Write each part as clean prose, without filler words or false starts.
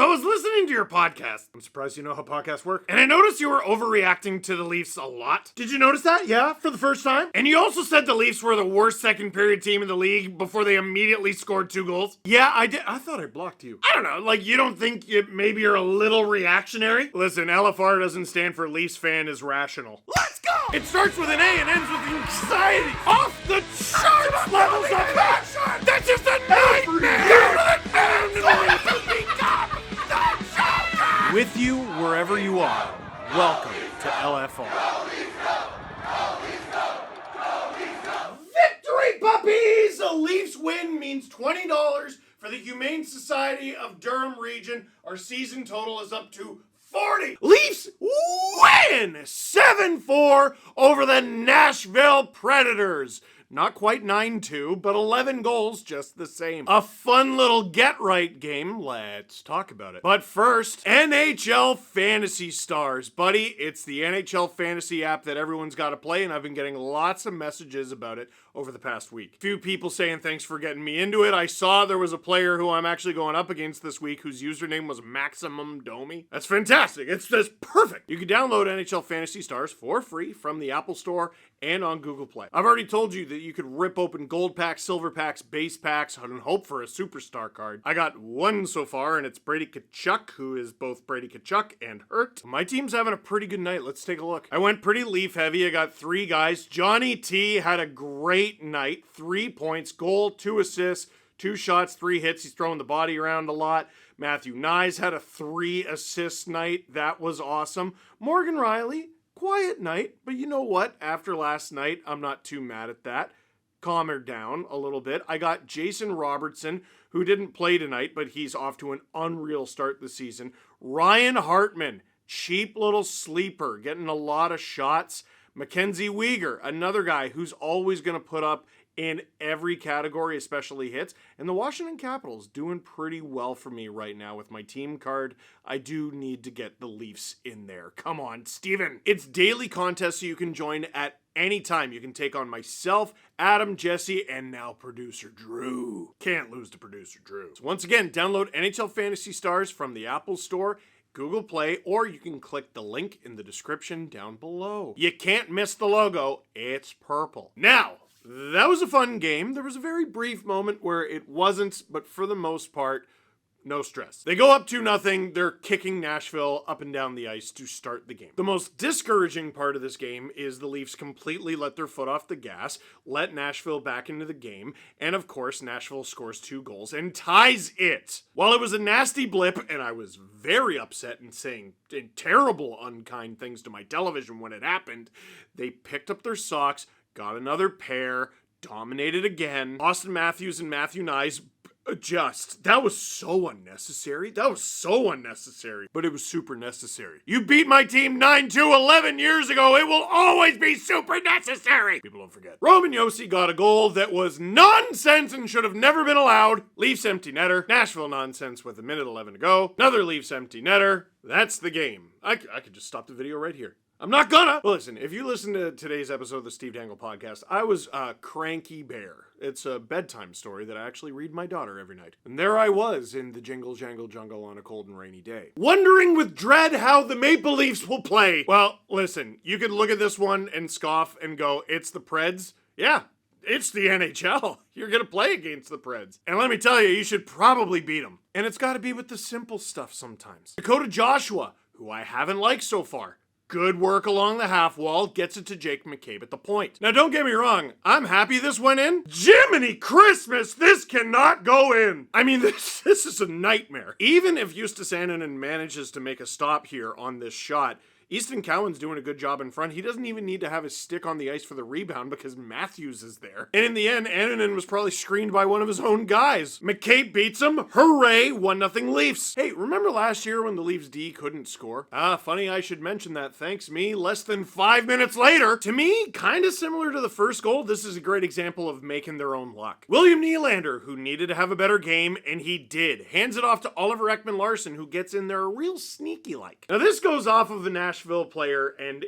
So I was listening to your podcast. I'm surprised you know how podcasts work. And I noticed you were overreacting to the Leafs a lot. Did you notice that? Yeah, for the first time? And you also said the Leafs were the worst second period team in the league before they immediately scored 2 goals. Yeah, I did. I thought I blocked you. I don't know, like you don't think maybe you're a little reactionary? Listen, LFR doesn't stand for Leafs fan is rational. Let's go! It starts with an A and ends with anxiety. Off the charts levels of passion! That's just a nightmare! With you wherever you are, welcome to LFR. Victory, puppies! A Leafs win means $20 for the Humane Society of Durham Region. Our season total is up to 40. Leafs win 7-4 over the Nashville Predators. Not quite 9-2, but 11 goals just the same. A fun little get-right game. Let's talk about it. But first, NHL Fantasy Stars. Buddy, it's the NHL Fantasy app that everyone's got to play, and I've been getting lots of messages about it over the past week. Few people saying thanks for getting me into it. I saw there was a player who I'm actually going up against this week whose username was Maximum Domi. That's fantastic. It's just perfect. You can download NHL Fantasy Stars for free from the Apple Store and on Google Play. I've already told you that you could rip open gold packs, silver packs, base packs, and hope for a superstar card. I got one so far, and it's Brady Tkachuk, who is both Brady Tkachuk and hurt. My team's having a pretty good night. Let's take a look. I went pretty Leaf heavy. I got 3 guys. Johnny T had a great night. 3 points, goal, 2 assists, 2 shots, 3 hits. He's throwing the body around a lot. Matthew Nyes had a 3 assist night. That was awesome. Morgan Riley, quiet night, but you know what? After last night, I'm not too mad at that. Calm her down a little bit. I got Jason Robertson, who didn't play tonight, but he's off to an unreal start this season. Ryan Hartman, cheap little sleeper, getting a lot of shots. Mackenzie Weegar, another guy who's always going to put up in every category, especially hits. And the Washington Capitals doing pretty well for me right now with my team card. I do need to get the Leafs in there. Come on, Steven. It's daily contests so you can join at any time. You can take on myself, Adam, Jesse, and now producer Drew. Can't lose to producer Drew. So once again, download NHL Fantasy Stars from the Apple Store, Google Play, or you can click the link in the description down below. You can't miss the logo. It's purple. Now, that was a fun game. There was a very brief moment where it wasn't, but for the most part, no stress. They go up 2-0. They're kicking Nashville up and down the ice to start the game. The most discouraging part of this game is the Leafs completely let their foot off the gas, let Nashville back into the game, and of course, Nashville scores 2 goals and ties it. While it was a nasty blip, and I was very upset and saying terrible, unkind things to my television when it happened, they picked up their socks, got another pair, dominated again. Austin Matthews and Matthew Nyes adjust. That was so unnecessary. But it was super necessary. You beat my team 9-2 11 years ago. It will always be super necessary. People don't forget. Roman Josi got a goal that was nonsense and should have never been allowed. Leafs empty netter. Nashville nonsense with 1:11 to go. Another Leafs empty netter. That's the game. I could just stop the video right here. I'm not gonna. Well, listen, if you listen to today's episode of the Steve Dangle podcast, I was a cranky bear. It's a bedtime story that I actually read my daughter every night. And there I was in the jingle jangle jungle on a cold and rainy day, wondering with dread how the Maple Leafs will play. Well, listen, you could look at this one and scoff and go, it's the Preds. Yeah, it's the NHL. You're gonna play against the Preds. And let me tell you, you should probably beat them. And it's gotta be with the simple stuff sometimes. Dakota Joshua, who I haven't liked so far. Good work along the half wall, gets it to Jake McCabe at the point. Now don't get me wrong, I'm happy this went in. Jiminy Christmas, this cannot go in. I mean, this is a nightmare. Even if Justus manages to make a stop here on this shot, Easton Cowan's doing a good job in front. He doesn't even need to have his stick on the ice for the rebound because Matthews is there. And in the end, Annunen was probably screened by one of his own guys. McCabe beats him. Hooray, 1-0 Leafs. Hey, remember last year when the Leafs D couldn't score? Funny I should mention that. Thanks me. Less than 5 minutes later. To me, kind of similar to the first goal, this is a great example of making their own luck. William Nylander, who needed to have a better game, and he did. Hands it off to Oliver Ekman-Larsson, who gets in there real sneaky-like. Now this goes off of the Nashville player and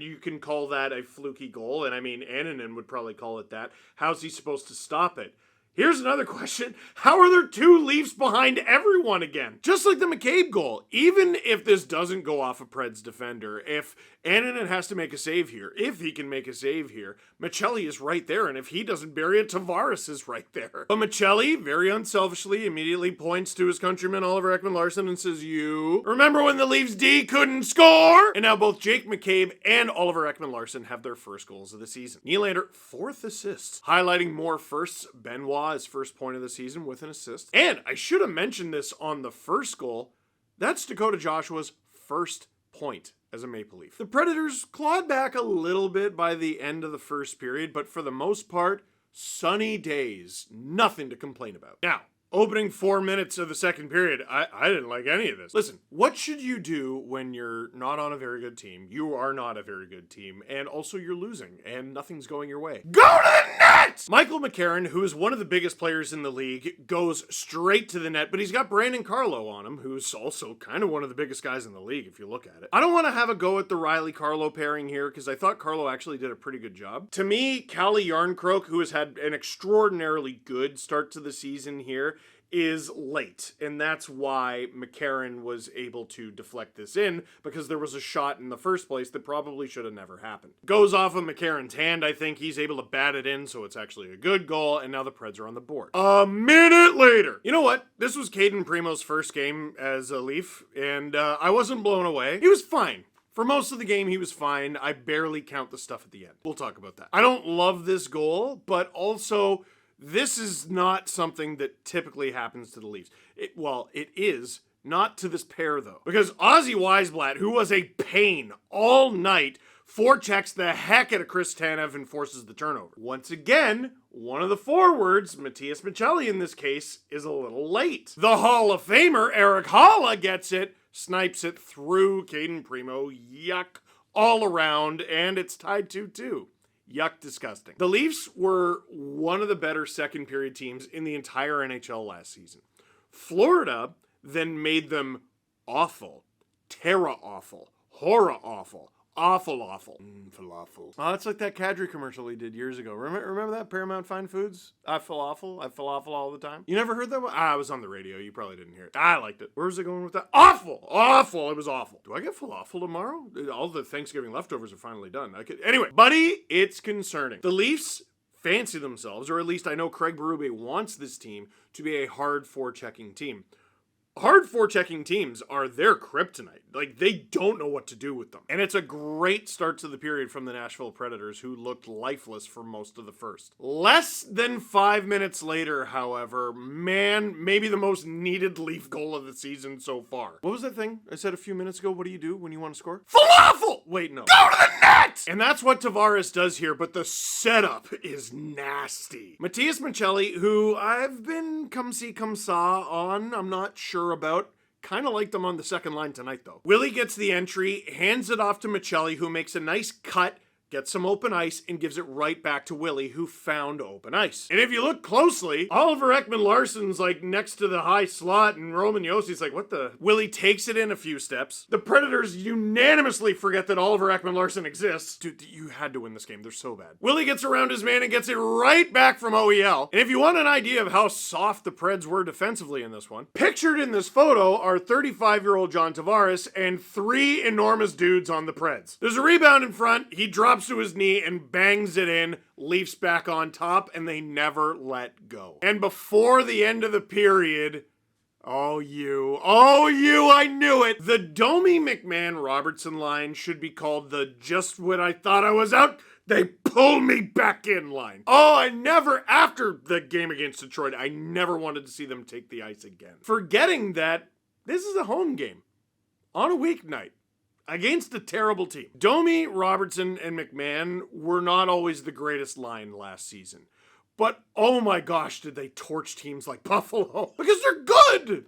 you can call that a fluky goal, and I mean, Annunen would probably call it that. How's he supposed to stop it? Here's another question. How are there 2 Leafs behind everyone again? Just like the McCabe goal, even if this doesn't go off a Preds defender, if Annunen has to make a save here, if he can make a save here, Michelli is right there, and if he doesn't bury it, Tavares is right there. But Michelli, very unselfishly, immediately points to his countryman Oliver Ekman-Larsson and says, "You remember when the Leafs D couldn't score?" And now both Jake McCabe and Oliver Ekman-Larsson have their first goals of the season. Nylander, 4th assist. Highlighting more firsts, Benoit, his first point of the season with an assist. And I should have mentioned this on the first goal. That's Dakota Joshua's first point as a Maple Leaf. The Predators clawed back a little bit by the end of the first period, but for the most part, sunny days. Nothing to complain about. Now, opening 4 minutes of the second period, I didn't like any of this. Listen, what should you do when you're not on a very good team? You are not a very good team, and also you're losing, and nothing's going your way. Go to the net! Michael McCarron, who is one of the biggest players in the league, goes straight to the net, but he's got Brandon Carlo on him, who's also kind of one of the biggest guys in the league, if you look at it. I don't want to have a go at the Riley-Carlo pairing here, because I thought Carlo actually did a pretty good job. To me, Calle Jarnkrok, who has had an extraordinarily good start to the season here, is late, and that's why McCarron was able to deflect this in, because there was a shot in the first place that probably should have never happened. Goes off of McCarron's hand, I think. He's able to bat it in, so it's actually a good goal, and now the Preds are on the board. A minute later! You know what? This was Caden Primo's first game as a Leaf, and I wasn't blown away. He was fine. For most of the game, he was fine. I barely count the stuff at the end. We'll talk about that. I don't love this goal, but also, this is not something that typically happens to the Leafs. It is not to this pair, though. Because Ozzy Weisblatt, who was a pain all night, forechecks the heck out of Chris Tanev and forces the turnover. Once again, one of the forwards, Matias Michelli in this case, is a little late. The Hall of Famer, Eric Halla, gets it, snipes it through Caden Primo. Yuck. All around, and it's tied 2-2. Yuck, disgusting. The Leafs were one of the better second period teams in the entire NHL last season. Florida then made them awful, terra awful, horror awful, awful. Falafel. Oh, it's like that Cadre commercial we did years ago. Remember that? Paramount Fine Foods? I falafel all the time. You never heard that one? I was on the radio. You probably didn't hear it. I liked it. Where was I going with that? Awful. It was awful. Do I get falafel tomorrow? All the Thanksgiving leftovers are finally done. Anyway, buddy, it's concerning. The Leafs fancy themselves, or at least I know Craig Berube wants this team to be a hard forechecking team. Hard forechecking teams are their kryptonite. Like, they don't know what to do with them. And it's a great start to the period from the Nashville Predators, who looked lifeless for most of the first. Less than 5 minutes later, however, maybe the most needed Leaf goal of the season so far. What was that thing I said a few minutes ago? What do you do when you want to score? Falafel! Wait, no. Go to the net! And that's what Tavares does here, but the setup is nasty. Matias Michelli, who I've been come see, come saw on, I'm not sure about. Kind of liked them on the second line tonight, though. Willie gets the entry, hands it off to Michelli, who makes a nice cut, gets some open ice, and gives it right back to Willie, who found open ice. And if you look closely, Oliver Ekman-Larsson's like next to the high slot, and Roman Yossi's like, what the? Willie takes it in a few steps. The Predators unanimously forget that Oliver Ekman-Larsson exists. Dude, you had to win this game. They're so bad. Willie gets around his man and gets it right back from OEL. And if you want an idea of how soft the Preds were defensively in this one, pictured in this photo are 35-year-old John Tavares and 3 enormous dudes on the Preds. There's a rebound in front. He drops to his knee and bangs it in. Leafs back on top, and they never let go. And before the end of the period, oh you, I knew it. The Domi McMahon Robertson line should be called the just when I thought I was out, they pull me back in line. Oh, after the game against Detroit, I never wanted to see them take the ice again. Forgetting that this is a home game on a weeknight against a terrible team. Domi, Robertson, and McMahon were not always the greatest line last season. But oh my gosh, did they torch teams like Buffalo? Because they're good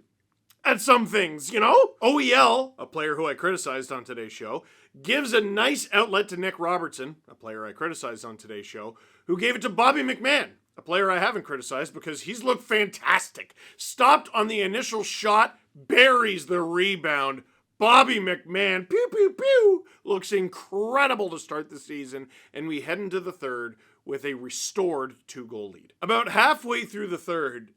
at some things, you know? OEL, a player who I criticized on today's show, gives a nice outlet to Nick Robertson, a player I criticized on today's show, who gave it to Bobby McMahon, a player I haven't criticized because he's looked fantastic. Stopped on the initial shot, buries the rebound. Bobby McMahon, pew, pew, pew, looks incredible to start the season, and we head into the third with a restored 2-goal lead. About halfway through the third,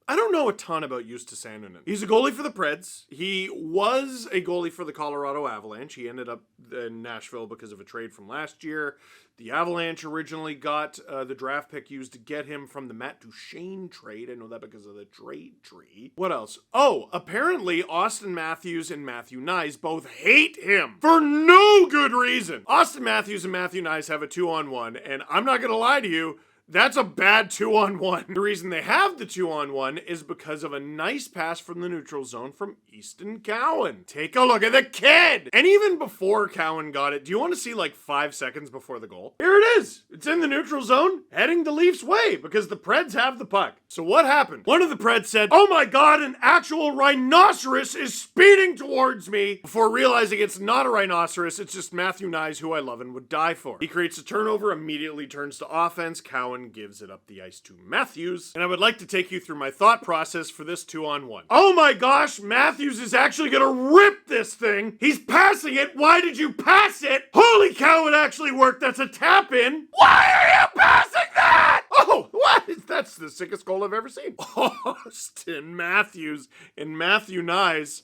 I don't know a ton about Justus. He's a goalie for the Preds. He was a goalie for the Colorado Avalanche. He ended up in Nashville because of a trade from last year. The Avalanche originally got the draft pick used to get him from the Matt Duchene trade. I know that because of the trade tree. What else? Oh, apparently Auston Matthews and Matthew Knies both hate him for no good reason. Auston Matthews and Matthew Knies have a 2-on-1, and I'm not going to lie to you, that's a bad 2-on-1. The reason they have the 2-on-1 is because of a nice pass from the neutral zone from Easton Cowan. Take a look at the kid! And even before Cowan got it, do you want to see like 5 seconds before the goal? Here it is! It's in the neutral zone, heading the Leafs' way, because the Preds have the puck. So what happened? One of the Preds said, "Oh my god, an actual rhinoceros is speeding towards me," before realizing it's not a rhinoceros, it's just Matthew Knies, who I love and would die for. He creates a turnover, immediately turns to offense. Cowan gives it up the ice to Matthews, and I would like to take you through my thought process for this 2-on-1. Oh my gosh, Matthews is actually gonna rip this thing. He's passing it. Why did you pass it? Holy cow, it actually worked. That's a tap in. Why are you passing that? Oh, what? That's the sickest goal I've ever seen. Auston Matthews and Matthew Knies.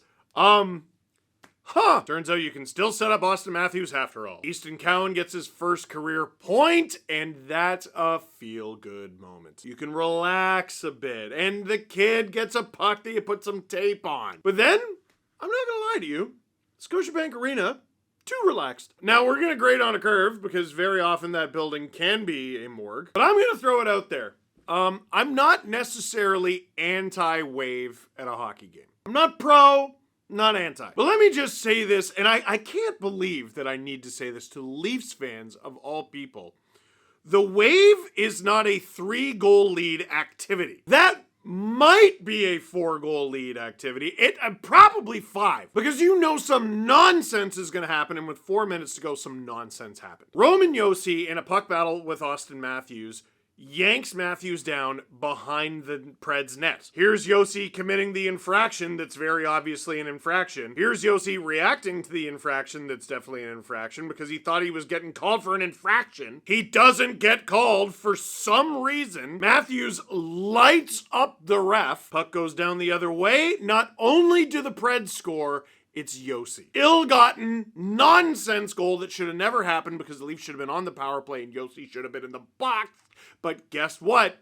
Turns out you can still set up Auston Matthews after all. Easton Cowan gets his first career point, and that's a feel-good moment. You can relax a bit, and the kid gets a puck that you put some tape on. But then, I'm not gonna lie to you, Scotiabank Arena, too relaxed. Now, we're gonna grade on a curve, because very often that building can be a morgue, but I'm gonna throw it out there. I'm not necessarily anti-wave at a hockey game. I'm not pro, not anti. But let me just say this, and I can't believe that I need to say this to Leafs fans of all people. The wave is not a 3-goal lead activity. That might be a 4-goal lead activity. Probably 5. Because you know some nonsense is going to happen, and with 4 minutes to go, some nonsense happened. Roman Josi, in a puck battle with Auston Matthews, yanks Matthews down behind the Preds net. Here's Josi committing the infraction that's very obviously an infraction. Here's Josi reacting to the infraction that's definitely an infraction because he thought he was getting called for an infraction. He doesn't get called for some reason. Matthews lights up the ref. Puck goes down the other way. Not only do the Preds score, it's Josi. Ill-gotten, nonsense goal that should have never happened because the Leafs should have been on the power play and Josi should have been in the box. But guess what?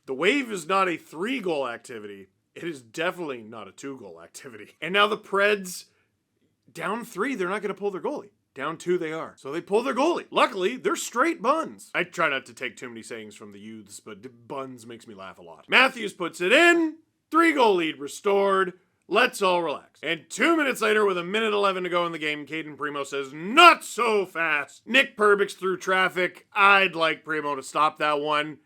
The wave is not a 3-goal activity. It is definitely not a 2-goal activity. And now the Preds, down 3, they're not going to pull their goalie. Down 2 they are. So they pull their goalie. Luckily, they're straight buns. I try not to take too many sayings from the youths, but buns makes me laugh a lot. Matthews puts it in. 3-goal lead restored. Let's all relax. And 2 minutes later, with 1:11 to go in the game, Caden Primo says, "Not so fast." Nick Perbix through traffic. I'd like Primo to stop that one.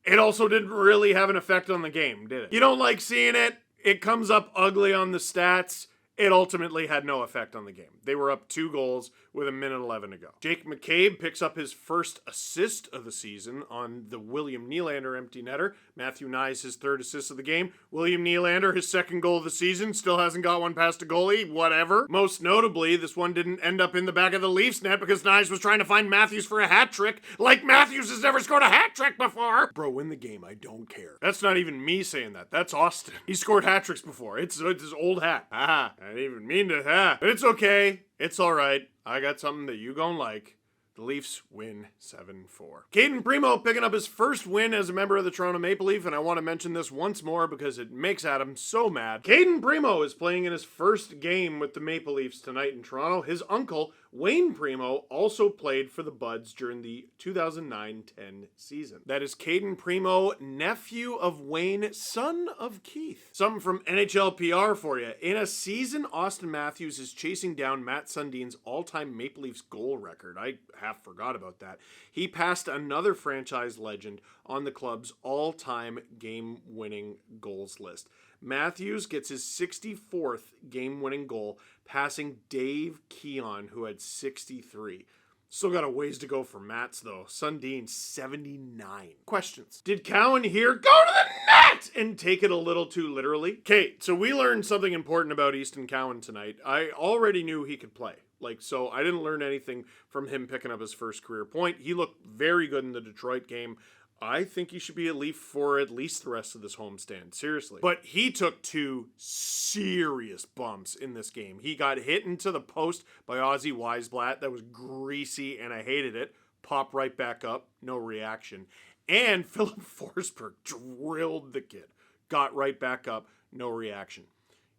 It also didn't really have an effect on the game, did it? You don't like seeing it. It comes up ugly on the stats. It ultimately had no effect on the game. They were up 2 goals with 1:11 to go. Jake McCabe picks up his first assist of the season on the William Nylander empty netter. Matthew Knies his 3rd assist of the game. William Nylander, his 2nd goal of the season, still hasn't got one past a goalie, whatever. Most notably, this one didn't end up in the back of the Leafs net because Knies was trying to find Matthews for a hat trick, like Matthews has never scored a hat trick before. Bro, win the game, I don't care. That's not even me saying that, that's Austin. He scored hat tricks before, it's his old hat. I didn't even mean to, but it's okay, it's alright. I got something that you gon' like. The Leafs win 7-4. Caden Primo picking up his first win as a member of the Toronto Maple Leaf, and I want to mention this once more because it makes Adam so mad. Caden Primo is playing in his first game with the Maple Leafs tonight in Toronto. His uncle, Wayne Primo, also played for the Buds during the 2009-10 season. That is Caden Primo, nephew of Wayne, son of Keith. Something from NHL PR for you. In a season, Auston Matthews is chasing down Matt Sundin's all-time Maple Leafs goal record. I half forgot about that. He passed another franchise legend on the club's all-time game-winning goals list. Matthews gets his 64th game-winning goal, passing Dave Keon, who had 63. Still got a ways to go for Mats, though. Sundin, 79. Questions. Did Cowan here go to the net? that and take it a little too literally. Okay, so we learned something important about Easton Cowan tonight. I already knew he could play. So I didn't learn anything from him picking up his first career point. He looked very good in the Detroit game. I think he should be a Leaf for at least the rest of this homestand, seriously. But he took 2 serious bumps in this game. He got hit into the post by Ozzy Weisblatt. That was greasy, and I hated it. Pop right back up, no reaction. And Philip Forsberg drilled the kid. Got right back up, no reaction.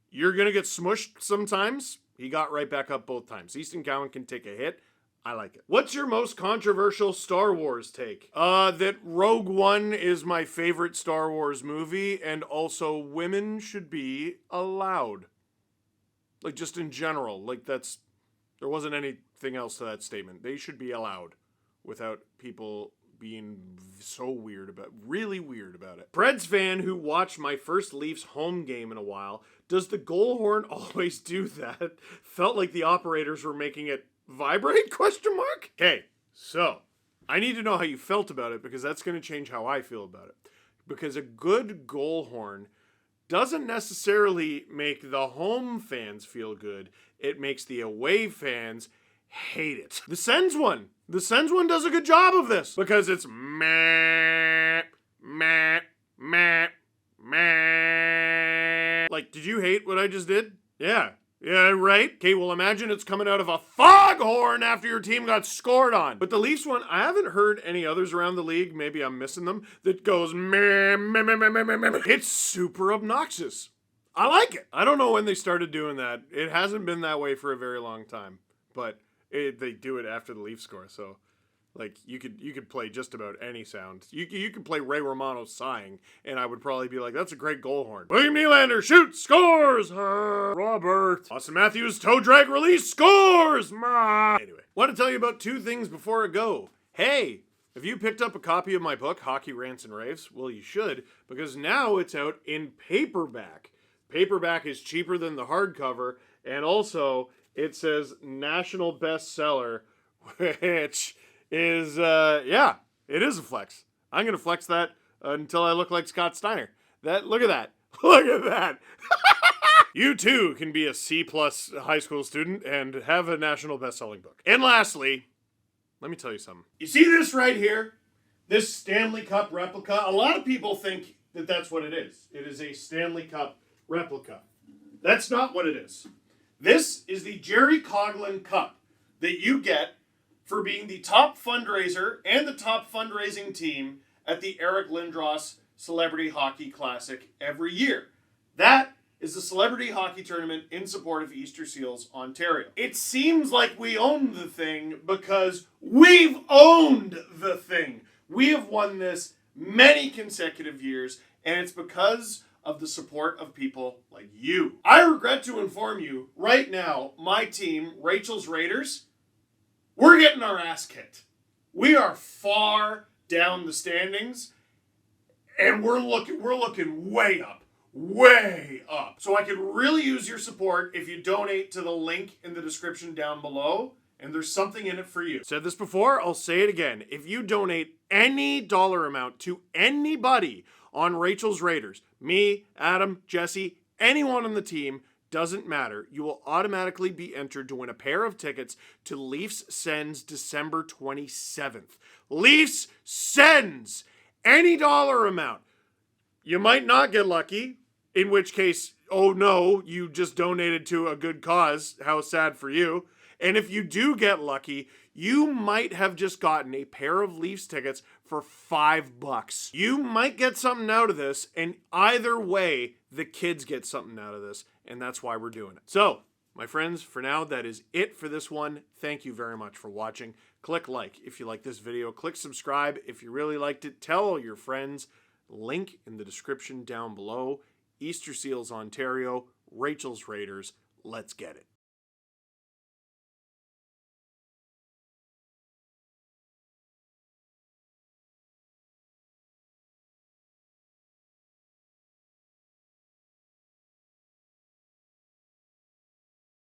You're going to get smushed sometimes. He got right back up both times. Easton Cowan can take a hit. I like it. What's your most controversial Star Wars take? That Rogue One is my favorite Star Wars movie, and also women should be allowed. Just in general. There wasn't anything else to that statement. They should be allowed without people being really weird about it. Preds fan who watched my first Leafs home game in a while. Does the goal horn always do that? Felt like the operators were making it vibrate? ? Okay, so I need to know how you felt about it, because that's going to change how I feel about it. Because a good goal horn doesn't necessarily make the home fans feel good. It makes the away fans hate it. The Sens one does a good job of this, because it's meh, meh, meh, meh. Did you hate what I just did? Yeah, right? Okay, well, imagine it's coming out of a foghorn after your team got scored on. But the Leafs one, I haven't heard any others around the league, maybe I'm missing them, that goes meh, meh, meh, meh, meh, meh, meh. It's super obnoxious. I like it. I don't know when they started doing that. It hasn't been that way for a very long time, but they do it after the Leafs score, so you could play just about any sound. You could play Ray Romano sighing, and I would probably be like, that's a great goal horn. William Nylander shoots, scores. Robert Austin Matthews toe drag release, scores. Anyway, want to tell you about 2 things before I go. Hey, have you picked up a copy of my book, Hockey Rants and Raves? Well, you should, because now it's out in paperback. Paperback is cheaper than the hardcover, and also it says national bestseller, which is, it is a flex. I'm going to flex that until I look like Scott Steiner. Look at that. Look at that. You too can be a C+ high school student and have a national best-selling book. And lastly, let me tell you something. You see this right here? This Stanley Cup replica? A lot of people think that that's what it is. It is a Stanley Cup replica. That's not what it is. This is the Jerry Coughlin Cup that you get for being the top fundraiser and the top fundraising team at the Eric Lindros Celebrity Hockey Classic every year. That is the celebrity hockey tournament in support of Easter Seals Ontario. It seems like we own the thing because we've owned the thing. We have won this many consecutive years, and it's because of the support of people like you. I regret to inform you, right now, my team, Rachel's Raiders, we're getting our ass kicked. We are far down the standings, and we're looking way up. Way up. So I could really use your support if you donate to the link in the description down below, and there's something in it for you. Said this before, I'll say it again. If you donate any dollar amount to anybody on Rachel's Raiders, me, Adam, Jesse, anyone on the team, doesn't matter. You will automatically be entered to win a pair of tickets to Leafs Sens December 27th. Leafs Sens! Any dollar amount. You might not get lucky, in which case, oh no, you just donated to a good cause. How sad for you. And if you do get lucky, you might have just gotten a pair of Leafs tickets for $5. You might get something out of this, and either way, the kids get something out of this, and that's why we're doing it. So, my friends, for now, that is it for this one. Thank you very much for watching. Click like if you like this video. Click subscribe if you really liked it. Tell all your friends. Link in the description down below. Easter Seals Ontario, Rachel's Raiders. Let's get it.